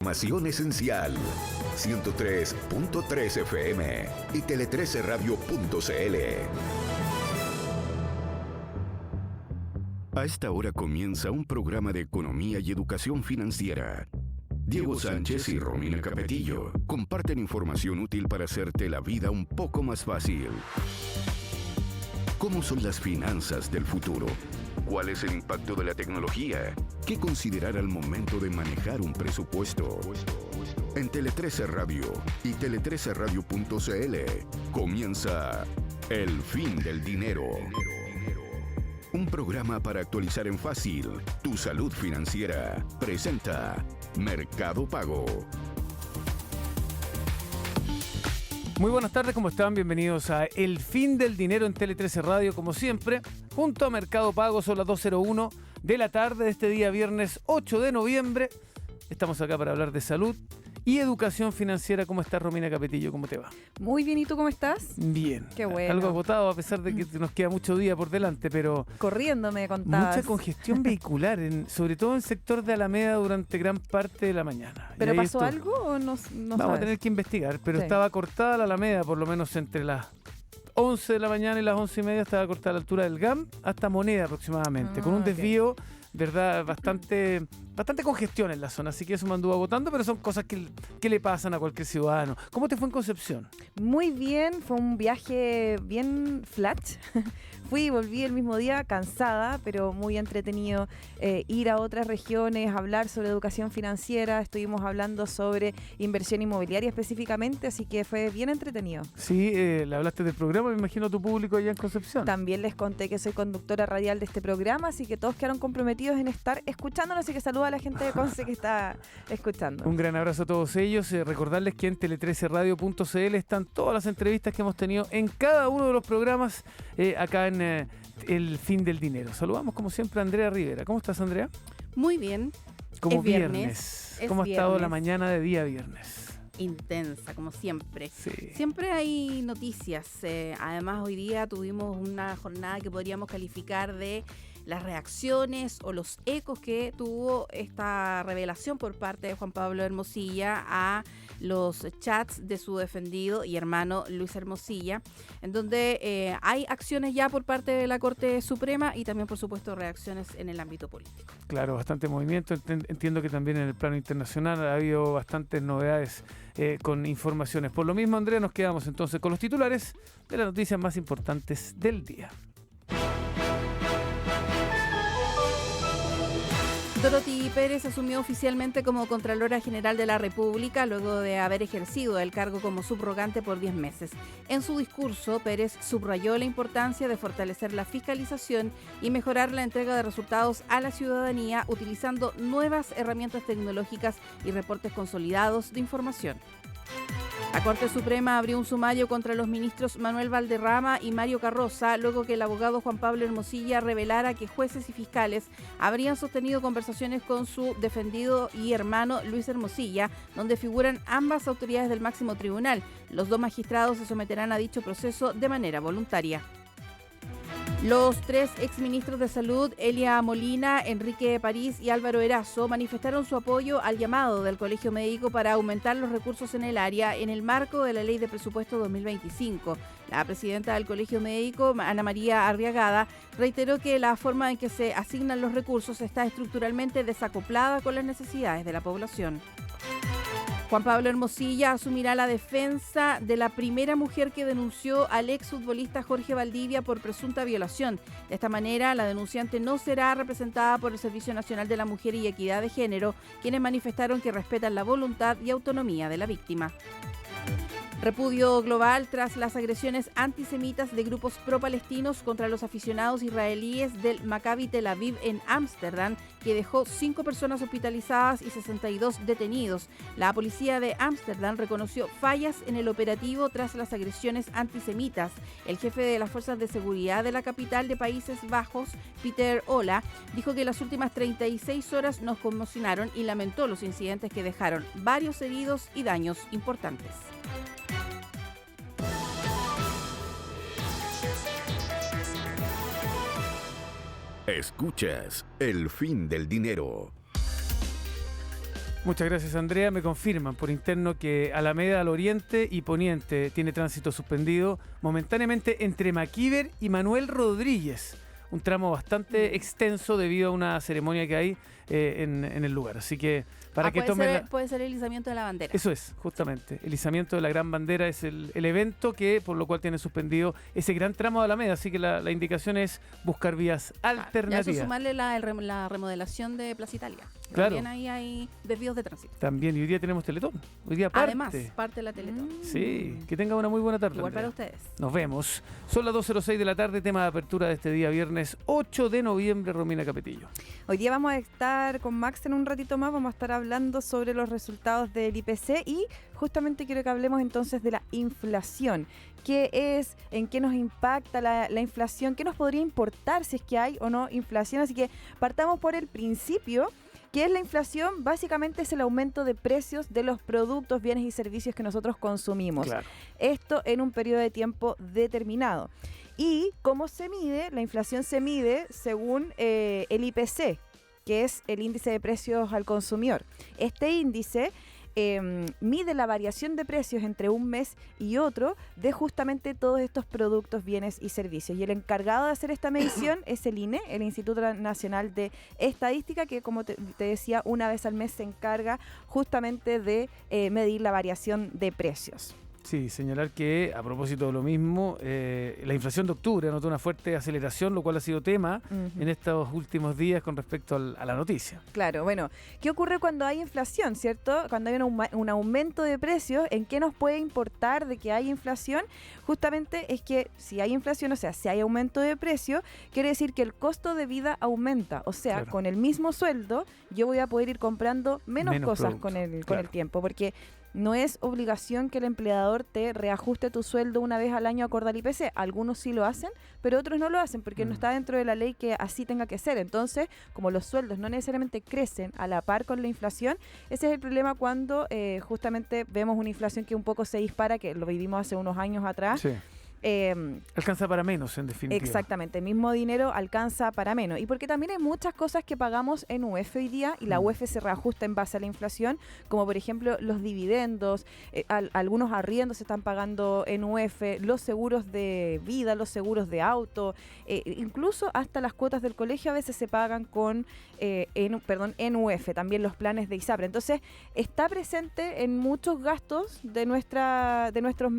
Información esencial. 103.3 FM y tele13radio.cl. A esta hora comienza un programa de economía y educación financiera. Diego Sánchez y Romina Capetillo comparten información útil para hacerte la vida un poco más fácil. ¿Cómo son las finanzas del futuro? ¿Cuál es el impacto de la tecnología? ¿Qué considerar al momento de manejar un presupuesto? En Tele13 Radio y tele13radio.cl comienza El Fin del Dinero. Un programa para actualizar en fácil tu salud financiera. Presenta Mercado Pago. Muy buenas tardes, ¿cómo están? Bienvenidos a El Fin del Dinero en Tele13 Radio, como siempre, junto a Mercado Pago. Son las 2:01 de la tarde de este día viernes 8 de noviembre. Estamos acá para hablar de salud y educación financiera. ¿Cómo estás, Romina Capetillo? ¿Cómo te va? Muy bien, ¿y tú cómo estás? Bien. Qué bueno. Algo agotado a pesar de que nos queda mucho día por delante, pero... Corriendo, me contabas. Mucha congestión vehicular, sobre todo en el sector de Alameda durante gran parte de la mañana. ¿Pero pasó algo o no Vamos sabes? a tener que investigar, pero Sí. estaba cortada la Alameda, por lo menos entre las 11 de la mañana y las 11:30 estaba cortada a la altura del GAM hasta Moneda aproximadamente, con un ok. desvío, verdad, bastante congestión en la zona, así que eso me anduvo agotando, pero son cosas que le pasan a cualquier ciudadano. ¿Cómo te fue en Concepción? Muy bien, fue un viaje bien flat. Fui y volví el mismo día, cansada, pero muy entretenido. Ir a otras regiones, hablar sobre educación financiera, estuvimos hablando sobre inversión inmobiliaria específicamente, así que fue bien entretenido. Sí, le hablaste del programa, me imagino a tu público allá en Concepción. También les conté que soy conductora radial de este programa, así que todos quedaron comprometidos en estar escuchándonos, así que saluda a la gente de Conce que está escuchando. Un gran abrazo a todos ellos. Recordarles que en tele13radio.cl están todas las entrevistas que hemos tenido en cada uno de los programas acá en El Fin del Dinero. Saludamos como siempre a Andrea Rivera. ¿Cómo estás, Andrea? Muy bien. Como Es viernes. ¿Cómo ha estado la viernes. mañana de día viernes? Intensa, como siempre. Sí. Siempre hay noticias. Además, hoy día tuvimos una jornada que podríamos calificar de las reacciones o los ecos que tuvo esta revelación por parte de Juan Pablo Hermosilla a los chats de su defendido y hermano Luis Hermosilla, en donde hay acciones ya por parte de la Corte Suprema y también, por supuesto, reacciones en el ámbito político. Claro, bastante movimiento. Entiendo que también en el plano internacional ha habido bastantes novedades con informaciones. Por lo mismo, Andrea, nos quedamos entonces con los titulares de las noticias más importantes del día. Dorothy Pérez asumió oficialmente como Contralora General de la República luego de haber ejercido el cargo como subrogante por 10 meses. En su discurso, Pérez subrayó la importancia de fortalecer la fiscalización y mejorar la entrega de resultados a la ciudadanía utilizando nuevas herramientas tecnológicas y reportes consolidados de información. La Corte Suprema abrió un sumario contra los ministros Manuel Valderrama y Mario Carroza luego que el abogado Juan Pablo Hermosilla revelara que jueces y fiscales habrían sostenido conversaciones con su defendido y hermano Luis Hermosilla, donde figuran ambas autoridades del máximo tribunal. Los dos magistrados se someterán a dicho proceso de manera voluntaria. Los tres exministros de Salud, Elia Molina, Enrique París y Álvaro Erazo, manifestaron su apoyo al llamado del Colegio Médico para aumentar los recursos en el área en el marco de la Ley de Presupuesto 2025. La presidenta del Colegio Médico, Ana María Arriagada, reiteró que la forma en que se asignan los recursos está estructuralmente desacoplada con las necesidades de la población. Juan Pablo Hermosilla asumirá la defensa de la primera mujer que denunció al exfutbolista Jorge Valdivia por presunta violación. De esta manera, la denunciante no será representada por el Servicio Nacional de la Mujer y Equidad de Género, quienes manifestaron que respetan la voluntad y autonomía de la víctima. Repudio global tras las agresiones antisemitas de grupos pro-palestinos contra los aficionados israelíes del Maccabi Tel Aviv en Ámsterdam, que dejó 5 personas hospitalizadas y 62 detenidos. La policía de Ámsterdam reconoció fallas en el operativo tras las agresiones antisemitas. El jefe de las fuerzas de seguridad de la capital de Países Bajos, Peter Ola, dijo que las últimas 36 horas nos conmocionaron y lamentó los incidentes que dejaron varios heridos y daños importantes. Escuchas El Fin del Dinero. Muchas gracias, Andrea. Me confirman por interno que Alameda al oriente y poniente tiene tránsito suspendido momentáneamente entre Maquíver y Manuel Rodríguez. Un tramo bastante extenso debido a una ceremonia que hay en el lugar. Así que para que tomen... Puede ser el izamiento de la bandera. Eso es, justamente. El izamiento de la Gran Bandera es el evento que por lo cual tiene suspendido ese gran tramo de Alameda. Así que la indicación es buscar vías alternativas. Y a eso sumarle la remodelación de Plaza Italia. Claro. También ahí hay desvíos de tránsito. También, y hoy día tenemos Teletón. Hoy día parte. Además, parte de la Teletón. Sí, que tenga una muy buena tarde. Igual Andrea. para ustedes. Nos vemos. Son las 2:06 de la tarde, tema de apertura de este día viernes 8 de noviembre, Romina Capetillo. Hoy día vamos a estar con Max en un ratito más, vamos a estar hablando sobre los resultados del IPC y justamente quiero que hablemos entonces de la inflación. ¿Qué es? ¿En qué nos impacta la inflación? ¿Qué nos podría importar si es que hay o no inflación? Así que partamos por el principio. ¿Qué es la inflación? Básicamente es el aumento de precios de los productos, bienes y servicios que nosotros consumimos. Claro. Esto en un periodo de tiempo determinado. ¿Y cómo se mide? La inflación se mide según el IPC, que es el índice de precios al consumidor. Este índice mide la variación de precios entre un mes y otro de justamente todos estos productos, bienes y servicios. Y el encargado de hacer esta medición es el INE, el Instituto Nacional de Estadística, que como te decía, una vez al mes se encarga justamente de medir la variación de precios. Sí, señalar que a propósito de lo mismo, la inflación de octubre anotó una fuerte aceleración, lo cual ha sido tema en estos últimos días con respecto a la noticia. Claro, bueno, ¿qué ocurre cuando hay inflación, cierto? Cuando hay un aumento de precios, ¿en qué nos puede importar de que hay inflación? Justamente es que si hay inflación, o sea, si hay aumento de precio, quiere decir que el costo de vida aumenta. O sea, Claro. con el mismo sueldo, yo voy a poder ir comprando menos cosas productos. con el tiempo, porque no es obligación que el empleador te reajuste tu sueldo una vez al año acorde al IPC. Algunos sí lo hacen, pero otros no lo hacen porque no está dentro de la ley que así tenga que ser. Entonces, como los sueldos no necesariamente crecen a la par con la inflación, ese es el problema cuando justamente vemos una inflación que un poco se dispara, que lo vivimos hace unos años atrás. Sí. Alcanza para menos, en definitiva. Exactamente, el mismo dinero alcanza para menos. Y porque también hay muchas cosas que pagamos en UF hoy día y la UF se reajusta en base a la inflación, como por ejemplo los dividendos, algunos arriendos se están pagando en UF, los seguros de vida, los seguros de auto, incluso hasta las cuotas del colegio a veces se pagan en UF, también los planes de ISAPRE. Entonces está presente en muchos gastos de nuestro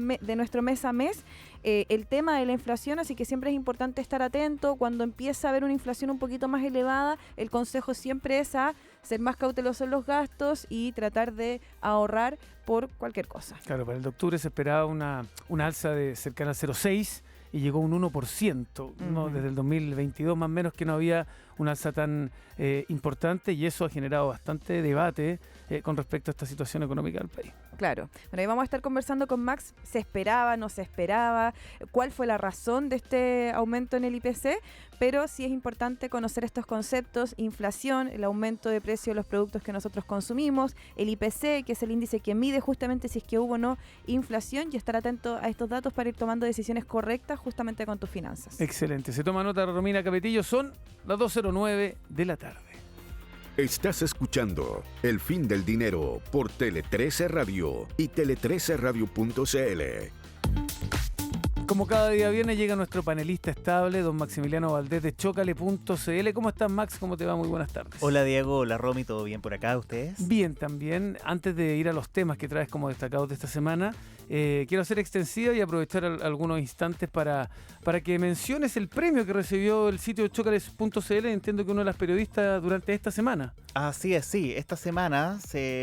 mes a mes. El tema de la inflación, así que siempre es importante estar atento. Cuando empieza a haber una inflación un poquito más elevada, el consejo siempre es a ser más cauteloso en los gastos y tratar de ahorrar por cualquier cosa. Claro, para el de octubre se esperaba una alza de cercana al 0,6 y llegó un 1%, ¿no? Desde el 2022 más o menos que no había una alza tan importante y eso ha generado bastante debate con respecto a esta situación económica del país. Claro. Bueno, ahí vamos a estar conversando con Max. ¿Se esperaba, no se esperaba? ¿Cuál fue la razón de este aumento en el IPC? Pero sí es importante conocer estos conceptos: inflación, el aumento de precio de los productos que nosotros consumimos, el IPC, que es el índice que mide justamente si es que hubo o no inflación, y estar atento a estos datos para ir tomando decisiones correctas justamente con tus finanzas. Excelente. Se toma nota, Romina Capetillo. Son las 2:09 de la tarde. Estás escuchando El Fin del Dinero por Tele 13 Radio y tele13radio.cl. Como cada día viernes llega nuestro panelista estable, don Maximiliano Valdés de Chocale.cl. ¿Cómo estás, Max? ¿Cómo te va? Muy buenas tardes. Hola Diego, hola Romy, ¿todo bien por acá? ¿Ustedes? Bien también. Antes de ir a los temas que traes como destacados de esta semana, quiero hacer extensiva y aprovechar algunos instantes para que menciones el premio que recibió el sitio Chocales.cl. Entiendo que uno de las periodistas durante esta semana. Así es, sí. Esta semana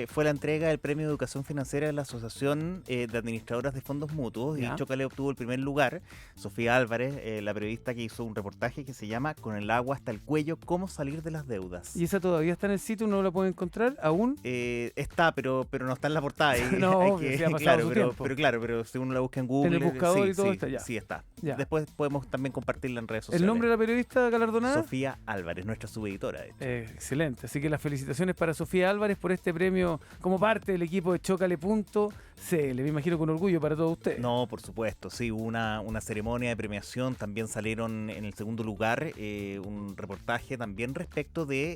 fue la entrega del Premio de Educación Financiera de la Asociación de Administradoras de Fondos Mutuos y Chocale obtuvo el primer lugar. Sofía Álvarez, la periodista que hizo un reportaje que se llama Con el agua hasta el cuello, cómo salir de las deudas. ¿Y esa todavía está en el sitio? ¿No la pueden encontrar aún? Está, pero no está en la portada. No, obvio, sí ha pasado su tiempo. Pero si uno la busca en Google... En el buscador sí, y todo sí, está ya. Sí, está. Ya. Después podemos también compartirla en redes sociales. ¿El nombre de la periodista galardonada? Sofía Álvarez, nuestra subeditora, de hecho. Excelente. Así que las felicitaciones para Sofía Álvarez por este premio como parte del equipo de Chocale.cl. CL. Me imagino con orgullo para todos ustedes. No, por supuesto, sí, hubo una ceremonia de premiación, también salieron en el segundo lugar un reportaje también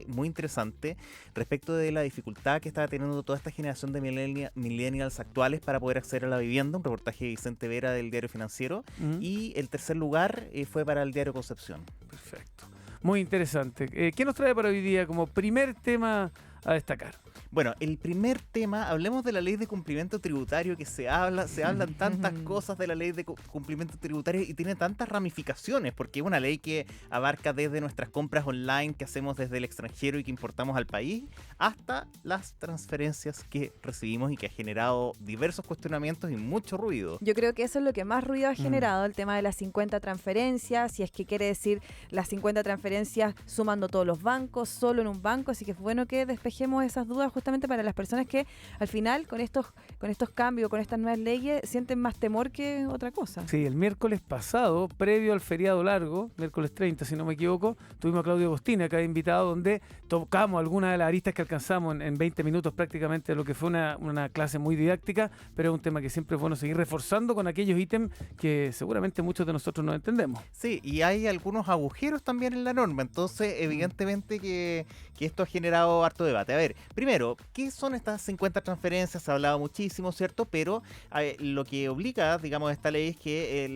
muy interesante, respecto de la dificultad que estaba teniendo toda esta generación de millennials actuales para poder acceder a la vivienda, un reportaje de Vicente Vera del Diario Financiero, y el tercer lugar fue para el Diario Concepción. Perfecto. Muy interesante. ¿Qué nos trae para hoy día como primer tema a destacar? Bueno, el primer tema, hablemos de la ley de cumplimiento tributario, que se hablan tantas cosas de la ley de cumplimiento tributario y tiene tantas ramificaciones, porque es una ley que abarca desde nuestras compras online que hacemos desde el extranjero y que importamos al país, hasta las transferencias que recibimos y que ha generado diversos cuestionamientos y mucho ruido. Yo creo que eso es lo que más ruido ha generado, el tema de las 50 transferencias, si es que quiere decir las 50 transferencias sumando todos los bancos, solo en un banco, así que es bueno que despejemos esas dudas justamente para las personas que al final con estos cambios, con estas nuevas leyes, sienten más temor que otra cosa. Sí, el miércoles pasado, previo al feriado largo, miércoles 30 si no me equivoco, tuvimos a Claudio Agostini acá invitado, donde tocamos algunas de las aristas que alcanzamos en 20 minutos prácticamente, lo que fue una clase muy didáctica, pero es un tema que siempre es bueno seguir reforzando con aquellos ítems que seguramente muchos de nosotros no entendemos. Sí, y hay algunos agujeros también en la norma, entonces evidentemente que esto ha generado harto debate. A ver, primero, ¿qué son estas 50 transferencias? Se ha hablado muchísimo, ¿cierto? Pero lo que obliga, digamos, esta ley es que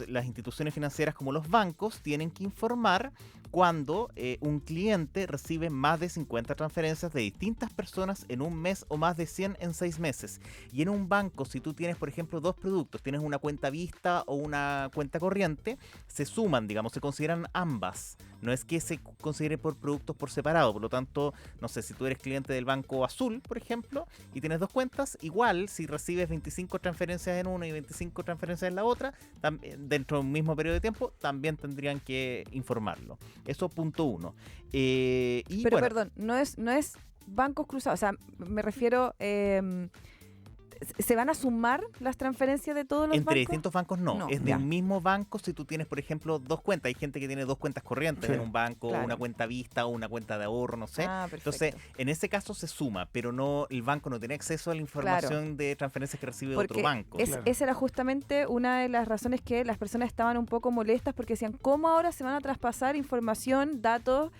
las instituciones financieras como los bancos tienen que informar cuando un cliente recibe más de 50 transferencias de distintas personas en un mes o más de 100 en 6 meses. Y en un banco, si tú tienes, por ejemplo, dos productos, tienes una cuenta vista o una cuenta corriente, se suman, digamos, se consideran ambas. No es que se considere por productos por separado. Por lo tanto, no sé, si tú eres cliente del Banco Azul, por ejemplo, y tienes dos cuentas, igual si recibes 25 transferencias en una y 25 transferencias en la otra, dentro de un mismo periodo de tiempo, también tendrían que informarlo. Eso punto uno. Pero bueno, perdón, no es bancos cruzados, o sea, me refiero... ¿Se van a sumar las transferencias de todos los bancos? Entre distintos bancos no. Es de un mismo banco si tú tienes, por ejemplo, dos cuentas. Hay gente que tiene dos cuentas corrientes en un banco, claro, una cuenta vista o una cuenta de ahorro, no sé. Entonces, en ese caso se suma, pero no, el banco no tiene acceso a la información de transferencias que recibe otro banco. Esa era justamente una de las razones que las personas estaban un poco molestas, porque decían, ¿cómo ahora se van a traspasar información, datos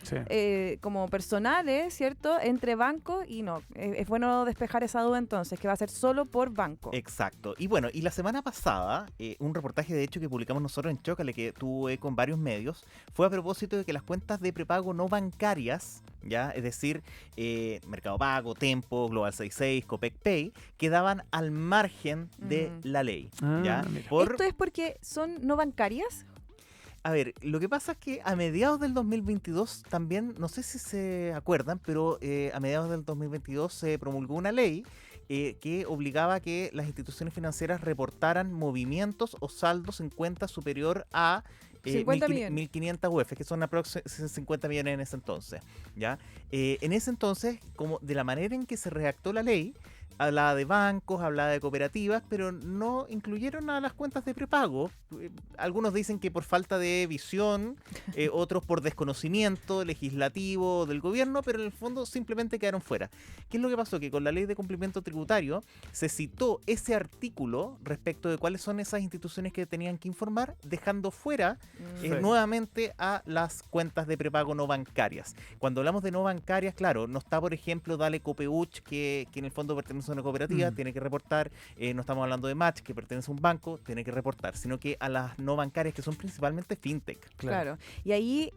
como personales, ¿cierto?, entre bancos? Y no, es bueno despejar esa duda entonces, que va a ser solo por banco. Exacto. Y bueno, y la semana pasada, un reportaje de hecho que publicamos nosotros en Chócale, que tuvo eco en varios medios, fue a propósito de que las cuentas de prepago no bancarias, ya, es decir, Mercado Pago, Tempo, Global 66, Copec Pay, quedaban al margen de la ley. ¿Ya? ¿Esto es porque son no bancarias? A ver, lo que pasa es que a mediados del 2022 también, no sé si se acuerdan, pero a mediados del 2022 se promulgó una ley que obligaba a que las instituciones financieras reportaran movimientos o saldos en cuentas superior a 1.500 UF, que son aproximadamente 50 millones en ese entonces. ¿Ya? En ese entonces, como de la manera en que se redactó la ley, hablaba de bancos, hablaba de cooperativas, pero no incluyeron a las cuentas de prepago. Algunos dicen que por falta de visión, otros por desconocimiento legislativo del gobierno, pero en el fondo simplemente quedaron fuera. ¿Qué es lo que pasó? Que con la ley de cumplimiento tributario se citó ese artículo respecto de cuáles son esas instituciones que tenían que informar, dejando fuera nuevamente a las cuentas de prepago no bancarias. Cuando hablamos de no bancarias, claro, no está, por ejemplo, Dale Copeuch, que en el fondo pertenece a una cooperativa, tiene que reportar. No estamos hablando de Match, que pertenece a un banco, tiene que reportar, sino que a las no bancarias, que son principalmente fintech. Claro. Y ahí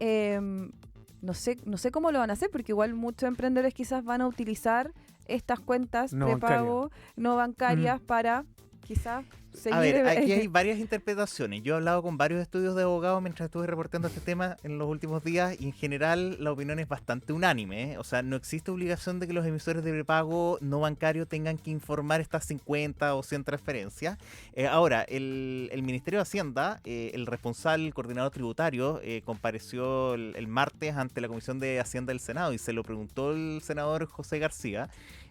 no sé cómo lo van a hacer, porque igual muchos emprendedores quizás van a utilizar estas cuentas prepago no bancarias para quizás seguir. A ver, aquí hay varias interpretaciones. Yo he hablado con varios estudios de abogados mientras estuve reportando este tema en los últimos días, y en general la opinión es bastante unánime, ¿eh? O sea, no existe obligación de que los emisores de prepago no bancario tengan que informar estas 50 o 100 transferencias. Ahora, el Ministerio de Hacienda, el responsable, el coordinador tributario, compareció el martes ante la Comisión de Hacienda del Senado y se lo preguntó el senador José García.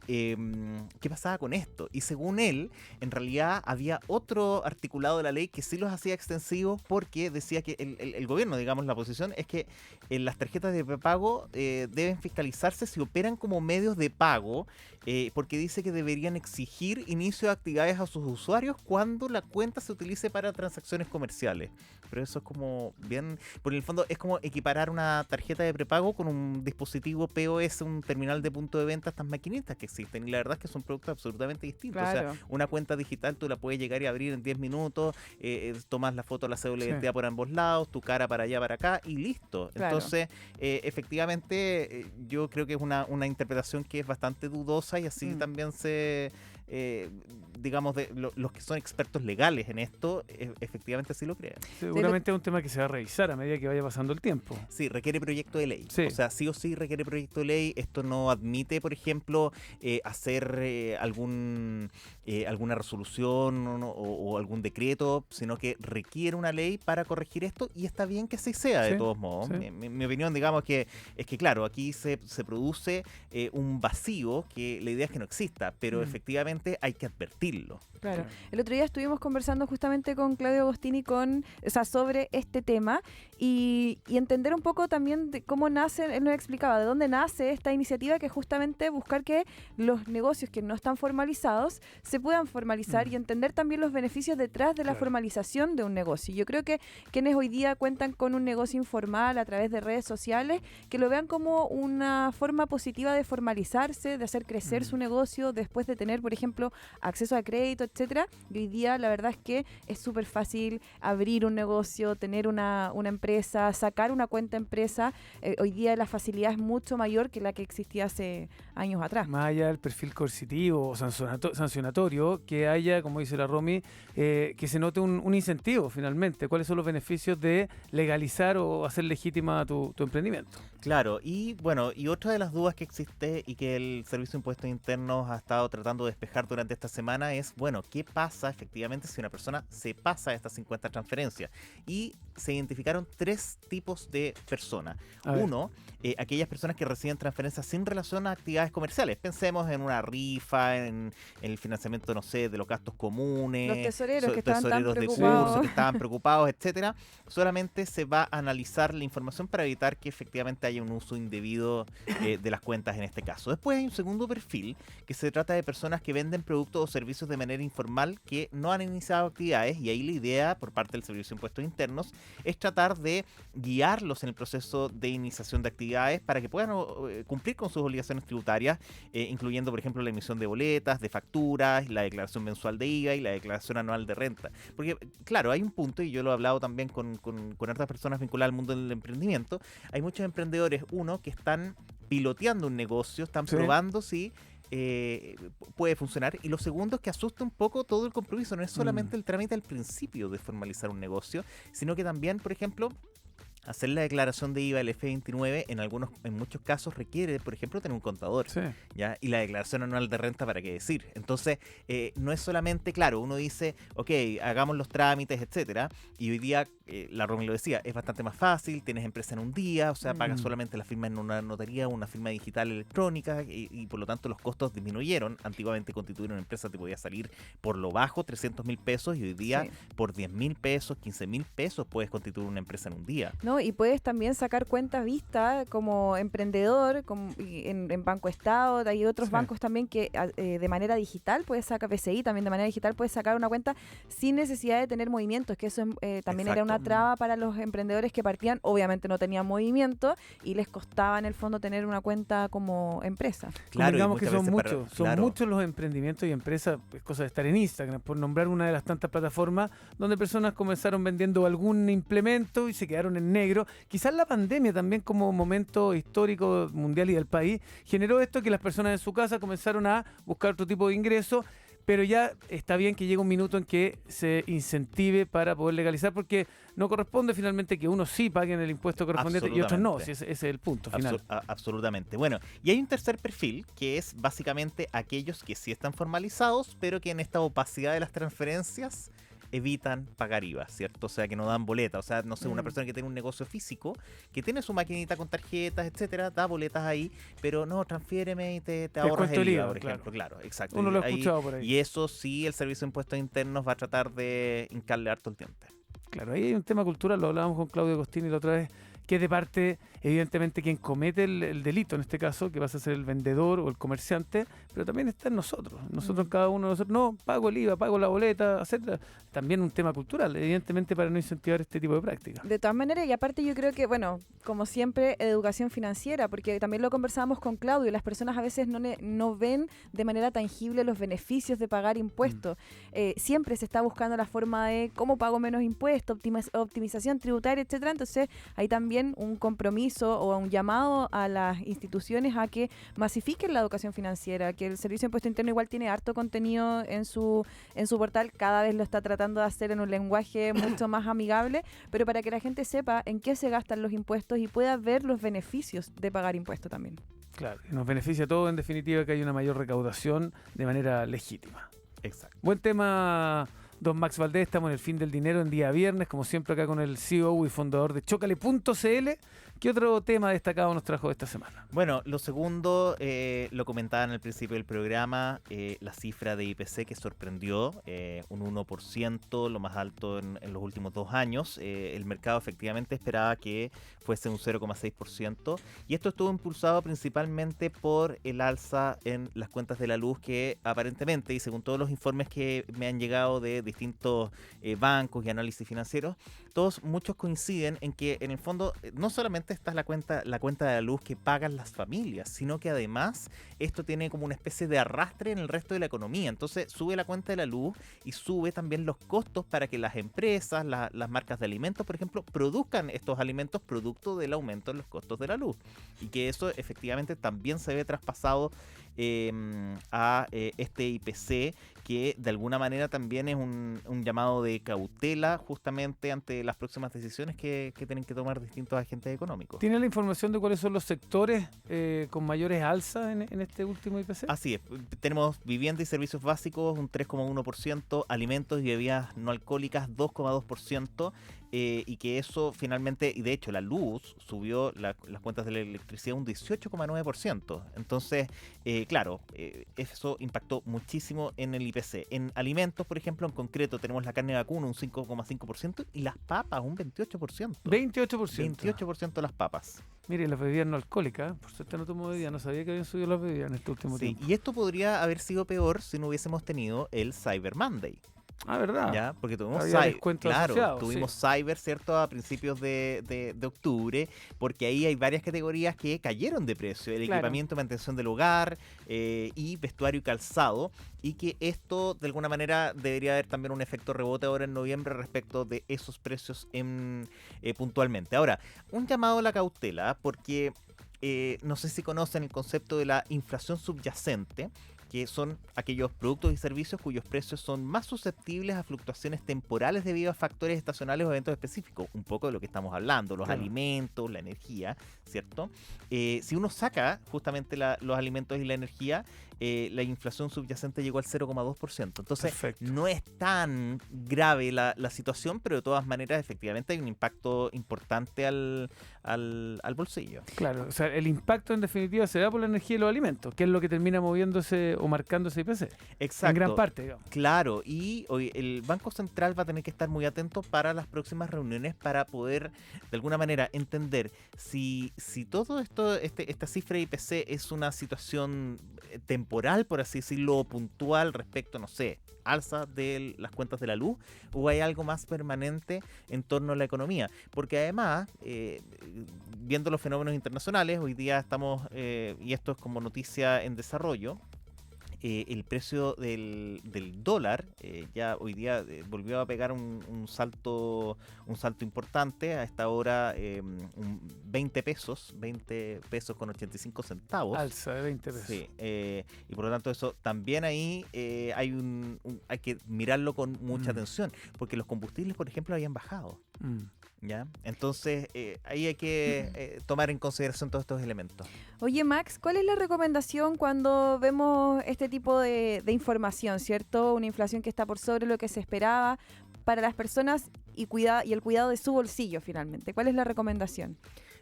¿qué pasaba con esto? Y según él, en realidad había otro articulado de la ley que sí los hacía extensivos, porque decía que el gobierno, digamos, la posición es que las tarjetas de prepago deben fiscalizarse si operan como medios de pago, porque dice que deberían exigir inicio de actividades a sus usuarios cuando la cuenta se utilice para transacciones comerciales. Pero eso es como bien, por el fondo es como equiparar una tarjeta de prepago con un dispositivo POS, un terminal de punto de venta, estas maquinitas que existen, y la verdad es que son productos absolutamente distintos. Claro. O sea, una cuenta digital tú la puedes llegar y abrir en 10 minutos, tomas la foto de la cédula de identidad por ambos lados, tu cara para allá, para acá y listo. Claro. Entonces, efectivamente, yo creo que es una interpretación que es bastante dudosa, y así también se... digamos, los que son expertos legales en esto, efectivamente así lo creen. Seguramente es un tema que se va a revisar a medida que vaya pasando el tiempo. Sí, requiere proyecto de ley. Sí. O sea, sí o sí requiere proyecto de ley. Esto no admite, por ejemplo, hacer alguna resolución o algún decreto, sino que requiere una ley para corregir esto, y está bien que así sea, de todos modos. Sí. Mi opinión, digamos, es que claro, aquí se produce un vacío que la idea es que no exista, pero efectivamente hay que advertirlo. Claro. El otro día estuvimos conversando justamente con Claudio Agostini sobre este tema y entender un poco también de cómo nace, él nos explicaba de dónde nace esta iniciativa, que es justamente buscar que los negocios que no están formalizados se puedan formalizar y entender también los beneficios detrás de la formalización de un negocio. Yo creo que quienes hoy día cuentan con un negocio informal a través de redes sociales, que lo vean como una forma positiva de formalizarse, de hacer crecer su negocio después de tener, por ejemplo, acceso a crédito, etcétera. Y hoy día la verdad es que es súper fácil abrir un negocio, tener una empresa, sacar una cuenta empresa. Hoy día la facilidad es mucho mayor que la que existía hace años atrás. Más allá del perfil coercitivo o sancionatorio, que haya, como dice la Romy, que se note un incentivo finalmente. ¿Cuáles son los beneficios de legalizar o hacer legítima tu emprendimiento? Claro, y bueno, y otra de las dudas que existe y que el Servicio de Impuestos Internos ha estado tratando de despejar durante esta semana es, bueno, ¿qué pasa efectivamente si una persona se pasa estas 50 transferencias? Y se identificaron 3 tipos de personas. Uno, aquellas personas que reciben transferencias sin relación a actividades comerciales. Pensemos en una rifa, en el financiamiento, no sé, de los gastos comunes. Los tesoreros que estaban tan tesoreros de preocupados. curso que estaban preocupados, etcétera. Solamente se va a analizar la información para evitar que efectivamente haya un uso indebido de las cuentas en este caso. Después hay un segundo perfil, que se trata de personas que venden productos o servicios de manera informal que no han iniciado actividades, y ahí la idea por parte del Servicio de Impuestos Internos es tratar de guiarlos en el proceso de iniciación de actividades para que puedan cumplir con sus obligaciones tributarias, incluyendo, por ejemplo, la emisión de boletas, de facturas, la declaración mensual de IVA y la declaración anual de renta. Porque, claro, hay un punto, y yo lo he hablado también con otras personas vinculadas al mundo del emprendimiento, hay muchos emprendedores, uno, que están piloteando un negocio, están probando si puede funcionar, y lo segundo es que asusta un poco todo el compromiso. No es solamente el trámite al principio de formalizar un negocio, sino que también, por ejemplo, hacer la declaración de IVA, el F29, en muchos casos requiere, por ejemplo, tener un contador, ¿ya? Y la declaración anual de renta, ¿para qué decir? Entonces, no es solamente, claro, uno dice, ok, hagamos los trámites, etcétera, y hoy día, la Romy lo decía, es bastante más fácil, tienes empresa en un día, o sea, pagas solamente la firma en una notaría, una firma digital electrónica, y por lo tanto los costos disminuyeron. Antiguamente constituir una empresa te podía salir por lo bajo 300.000 pesos, y hoy día por 10.000 pesos, 15.000 pesos puedes constituir una empresa en un día. ¿No? Y puedes también sacar cuentas vistas como emprendedor en Banco Estado. Hay otros bancos también que de manera digital puedes sacar, BCI también de manera digital puedes sacar una cuenta sin necesidad de tener movimientos, que eso también era una traba para los emprendedores que partían. Obviamente no tenían movimiento y les costaba en el fondo tener una cuenta como empresa. Claro, digamos que son muchos los emprendimientos y empresas, es cosa de estar en Instagram, por nombrar una de las tantas plataformas donde personas comenzaron vendiendo algún implemento y se quedaron en negro. Quizás la pandemia también, como momento histórico mundial y del país, generó esto, que las personas en su casa comenzaron a buscar otro tipo de ingreso, pero ya está bien que llegue un minuto en que se incentive para poder legalizar, porque no corresponde finalmente que unos sí paguen el impuesto correspondiente y otros no, si ese es el punto final. Absolutamente. Bueno, y hay un tercer perfil, que es básicamente aquellos que sí están formalizados, pero que en esta opacidad de las transferencias evitan pagar IVA, ¿cierto? O sea, que no dan boleta. O sea, no sé, una persona que tiene un negocio físico, que tiene su maquinita con tarjetas, etcétera, da boletas ahí, pero no, transfiéreme y te ahorras el IVA, por ejemplo. Claro, exacto. Uno lo ha escuchado por ahí. Y eso sí, el Servicio de Impuestos Internos va a tratar de hincarle harto el diente. Claro, ahí hay un tema cultural, lo hablábamos con Claudio Costini la otra vez, que es de parte, evidentemente, quien comete el delito, en este caso, que vas a ser el vendedor o el comerciante, pero también está en nosotros. Nosotros, cada uno de nosotros, no, pago el IVA, pago la boleta, etcétera. También un tema cultural, evidentemente, para no incentivar este tipo de prácticas. De todas maneras, y aparte yo creo que, bueno, como siempre, educación financiera, porque también lo conversábamos con Claudio, las personas a veces no ven de manera tangible los beneficios de pagar impuestos. Siempre se está buscando la forma de cómo pago menos impuestos, optimización tributaria, etcétera. Entonces, hay también un compromiso o un llamado a las instituciones a que masifiquen la educación financiera, que el Servicio de Impuesto Interno igual tiene harto contenido en su portal, cada vez lo está tratando de hacer en un lenguaje mucho más amigable, pero para que la gente sepa en qué se gastan los impuestos y pueda ver los beneficios de pagar impuestos también. Claro, y nos beneficia a todos, en definitiva, que haya una mayor recaudación de manera legítima. Exacto. Buen tema, don Max Valdés. Estamos en el fin del dinero en día viernes, como siempre acá con el CEO y fundador de Chocale.cl. ¿Qué otro tema destacado nos trajo esta semana? Bueno, lo segundo, lo comentaban al principio del programa, la cifra de IPC que sorprendió, un 1%, lo más alto en los últimos 2 años. El mercado efectivamente esperaba que fuese un 0,6%, y esto estuvo impulsado principalmente por el alza en las cuentas de la luz, que aparentemente, y según todos los informes que me han llegado de distintos bancos y análisis financieros, muchos coinciden en que en el fondo no solamente está la cuenta de la luz que pagan las familias, sino que además esto tiene como una especie de arrastre en el resto de la economía. Entonces sube la cuenta de la luz y sube también los costos para que las empresas, las marcas de alimentos, por ejemplo, produzcan estos alimentos producto del aumento en los costos de la luz, y que eso efectivamente también se ve traspasado a este IPC, que de alguna manera también es un llamado de cautela justamente ante las próximas decisiones que tienen que tomar distintos agentes económicos. ¿Tiene la información de cuáles son los sectores con mayores alzas en este último IPC? Así es, tenemos vivienda y servicios básicos un 3,1%, alimentos y bebidas no alcohólicas 2,2%, y que eso finalmente, y de hecho la luz subió las cuentas de la electricidad un 18,9%. Entonces, claro, eso impactó muchísimo en el IPC. En alimentos, por ejemplo, en concreto tenemos la carne de vacuno un 5,5% y las papas un 28%. 28%. 28% las papas. Mire, las bebidas no alcohólicas, por suerte no tomo bebidas, no sabía que habían subido las bebidas en este último tiempo. Y esto podría haber sido peor si no hubiésemos tenido el Cyber Monday. Ah, ¿verdad? Ya, porque tuvimos tuvimos Cyber, ¿cierto? A principios de octubre, porque ahí hay varias categorías que cayeron de precio: el equipamiento y mantención del hogar, y vestuario y calzado, y que esto de alguna manera debería haber también un efecto rebote ahora en noviembre respecto de esos precios puntualmente. Ahora, un llamado a la cautela, porque no sé si conocen el concepto de la inflación subyacente, que son aquellos productos y servicios cuyos precios son más susceptibles a fluctuaciones temporales debido a factores estacionales o eventos específicos. Un poco de lo que estamos hablando, los alimentos, la energía, ¿cierto? Si uno saca justamente los alimentos y la energía, la inflación subyacente llegó al 0,2%. Entonces, no es tan grave la situación, pero de todas maneras, efectivamente, hay un impacto importante al bolsillo. Claro, o sea, el impacto en definitiva se da por la energía y los alimentos, que es lo que termina moviéndose o marcando ese IPC. Exacto. En gran parte, digamos. Claro, y hoy el Banco Central va a tener que estar muy atento para las próximas reuniones para poder, de alguna manera, entender si todo esto, esta cifra de IPC es una situación temporal, por así decirlo, puntual respecto, no sé, alza de las cuentas de la luz, o hay algo más permanente en torno a la economía. Porque además, viendo los fenómenos internacionales, hoy día estamos, y esto es como noticia en desarrollo, el precio del dólar ya hoy día volvió a pegar un salto importante. A esta hora 20 pesos con 85 centavos. Alza de 20 pesos. Sí, y por lo tanto eso también ahí hay que mirarlo con mucha atención, porque los combustibles, por ejemplo, habían bajado. ¿Ya? Entonces ahí hay que tomar en consideración todos estos elementos. Oye, Max, ¿cuál es la recomendación cuando vemos este tipo de información, ¿cierto? Una inflación que está por sobre lo que se esperaba. para las personas y el cuidado de su bolsillo finalmente? ¿Cuál es la recomendación?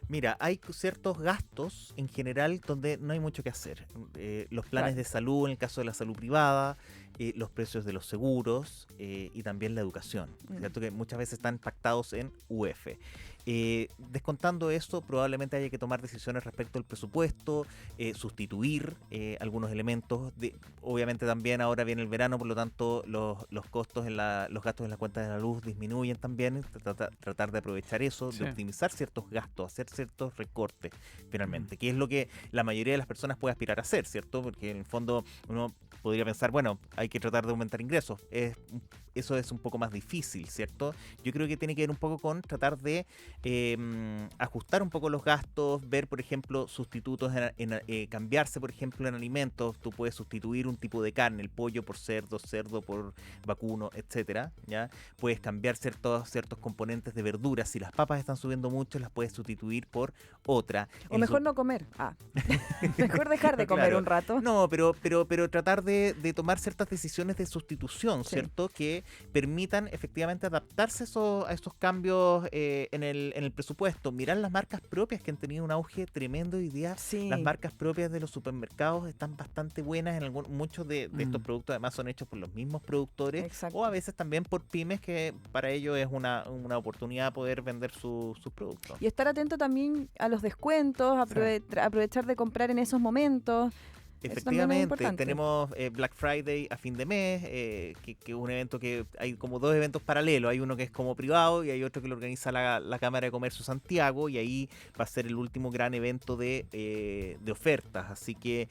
Mira, hay ciertos gastos en general donde no hay mucho que hacer. Los planes Claro. de salud, en el caso de la salud privada, los precios de los seguros y también la educación, ¿cierto? Que muchas veces están pactados en UF. Descontando esto, probablemente haya que tomar decisiones respecto al presupuesto, sustituir algunos elementos. Obviamente también ahora viene el verano, por lo tanto los costos, los gastos en la cuenta de la luz disminuyen también. Tratar de aprovechar eso, Sí. de optimizar ciertos gastos, hacer ciertos recortes finalmente, que es lo que la mayoría de las personas puede aspirar a hacer, ¿cierto? Porque en el fondo uno podría pensar, bueno, hay que tratar de aumentar ingresos. Eso es un poco más difícil, ¿cierto? Yo creo que tiene que ver un poco con tratar de ajustar un poco los gastos, ver, por ejemplo, sustitutos, cambiarse, por ejemplo, en alimentos. Tú puedes sustituir un tipo de carne, el pollo por cerdo por vacuno, etcétera, ¿ya? Puedes cambiar ciertos componentes de verduras. Si las papas están subiendo mucho, las puedes sustituir por otra. O mejor no comer. Mejor dejar de comer Claro. un rato. No, pero tratar de tomar ciertas decisiones de sustitución, Sí. ¿cierto? Que permitan efectivamente adaptarse a esos cambios en el presupuesto. Mirar las marcas propias que han tenido un auge tremendo hoy día. Sí. Las marcas propias de los supermercados están bastante buenas. Muchos de estos productos además son hechos por los mismos productores. Exacto. O a veces también por pymes, que para ellos es una oportunidad poder vender sus productos. Y estar atento tammen a los descuentos, aprovechar de comprar en esos momentos. Eso también es Efectivamente, importante. tenemos Black Friday a fin de mes, que es un evento que hay como dos eventos paralelos. Hay uno que es como privado y hay otro que lo organiza la Cámara de Comercio Santiago, y ahí va a ser el último gran evento de ofertas. Así que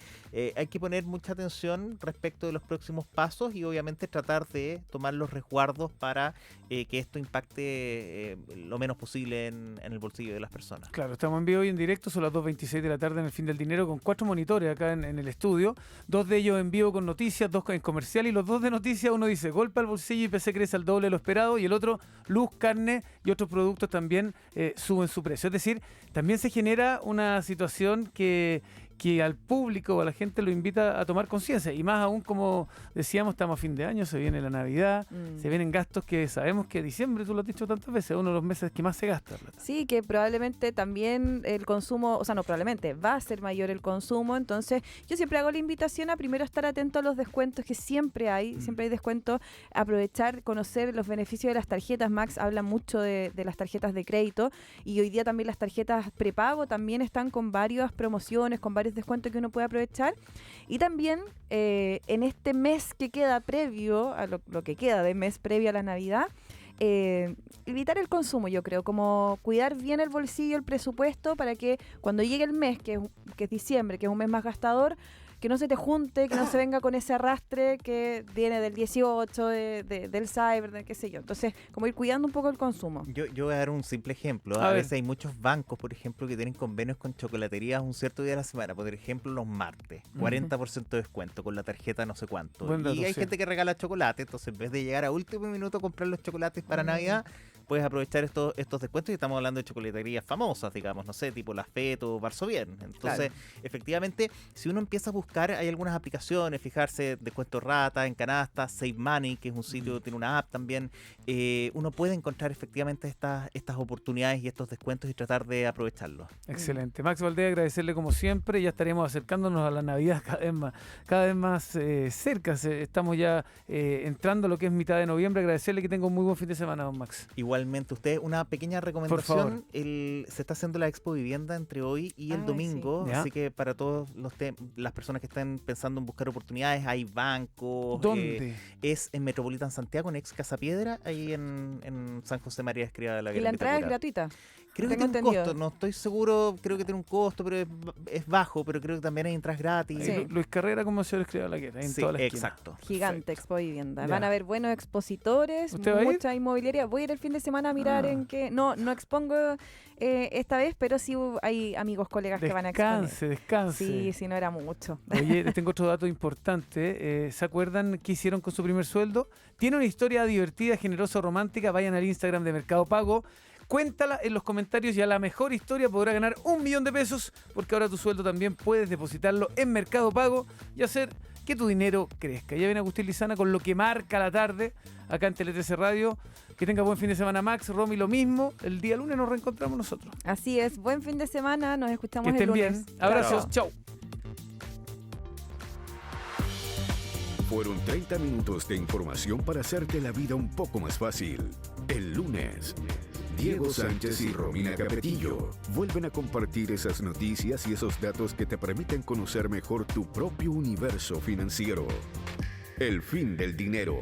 hay que poner mucha atención respecto de los próximos pasos y obviamente tratar de tomar los resguardos para que esto impacte lo menos posible en el bolsillo de las personas. Claro, estamos en vivo y en directo, son las 2:26 de la tarde en el Fin del Dinero, con 4 monitores acá en el estudio, 2 de ellos en vivo con noticias, 2 en comercial, y los 2 de noticias, uno dice golpe al bolsillo y PC crece al doble de lo esperado, y el otro, luz, carne y otros productos también suben su precio. Es decir, también se genera una situación que al público o a la gente lo invita a tomar conciencia, y más aún, como decíamos, estamos a fin de año, se viene la Navidad, se vienen gastos que sabemos que diciembre, tú lo has dicho tantas veces, es uno de los meses que más se gasta plata. Sí, que probablemente también el consumo, o sea, no probablemente, va a ser mayor el consumo. Entonces, yo siempre hago la invitación a primero estar atento a los descuentos que siempre hay descuentos, aprovechar, conocer los beneficios de las tarjetas. Max habla mucho de las tarjetas de crédito, y hoy día también las tarjetas prepago también están con varias promociones, con varios descuentos que uno puede aprovechar. Y también en este mes que queda previo a lo que queda de mes previo a la Navidad, evitar el consumo, yo creo, como cuidar bien el bolsillo, el presupuesto, para que cuando llegue el mes, que es diciembre, que es un mes más gastador, que no se te junte, que no se venga con ese arrastre que viene del 18, del cyber, de qué sé yo. Entonces, como ir cuidando un poco el consumo. Yo voy a dar un simple ejemplo. A veces hay muchos bancos, por ejemplo, que tienen convenios con chocolaterías un cierto día de la semana. Por ejemplo, los martes, 40% de descuento con la tarjeta no sé cuánto. Buen dato, y hay sí. gente que regala chocolate, entonces en vez de llegar a último minuto a comprar los chocolates para Navidad, puedes aprovechar estos descuentos, y estamos hablando de chocolaterías famosas, digamos, no sé, tipo La Feto, Varsovien. Entonces, efectivamente, si uno empieza a buscar, hay algunas aplicaciones, fijarse, descuento rata, en canasta, Save Money, que es un sitio, tiene una app también, uno puede encontrar efectivamente estas oportunidades y estos descuentos y tratar de aprovecharlos. Excelente. Max Valdés, agradecerle como siempre. Ya estaremos acercándonos a la Navidad cada vez más cerca. Estamos ya entrando a lo que es mitad de noviembre. Agradecerle, que tenga un muy buen fin de semana, don Max. Igualmente, usted, una pequeña Por favor. recomendación. Se está haciendo la Expo Vivienda entre hoy y el Ay, domingo, sí. Ya. así que para todos las personas que están pensando en buscar oportunidades, hay bancos. ¿Dónde? Es en Metropolitan Santiago, en ex Casa Piedra, ahí en San José María Escrivá de la Y la entrada es gratuita. Creo que tengo tiene un entendido. costo, no estoy seguro, creo que tiene un costo, pero es bajo, pero creo que también hay entradas gratis. Sí. Luis Carrera, como se lo escribe la quiera, en Sí, toda la esquina. exacto. Gigante Expo Vivienda. Ya. Van a haber buenos expositores, ¿Usted va a ir? mucha inmobiliaria. Voy a ir el fin de semana a mirar en qué. No expongo esta vez, pero sí hay amigos, colegas que van a exponer. Descanse. Sí, sí, no era mucho. Oye, les tengo otro dato importante. ¿Se acuerdan qué hicieron con su primer sueldo? Tiene una historia divertida, generosa, romántica. Vayan al Instagram de Mercado Pago. Cuéntala en los comentarios, y a la mejor historia podrá ganar 1 millón de pesos, porque ahora tu sueldo también puedes depositarlo en Mercado Pago y hacer que tu dinero crezca. Ya viene Agustín Lizana con lo que marca la tarde acá en Tele 13 Radio. Que tenga buen fin de semana, Max, Romy, lo mismo. El día lunes nos reencontramos nosotros. Así es, buen fin de semana, nos escuchamos Que el estén lunes. bien. Abrazos, chau. Fueron 30 minutos de información para hacerte la vida un poco más fácil. El lunes, Diego Sánchez y Romina Capetillo vuelven a compartir esas noticias y esos datos que te permiten conocer mejor tu propio universo financiero. El fin del dinero.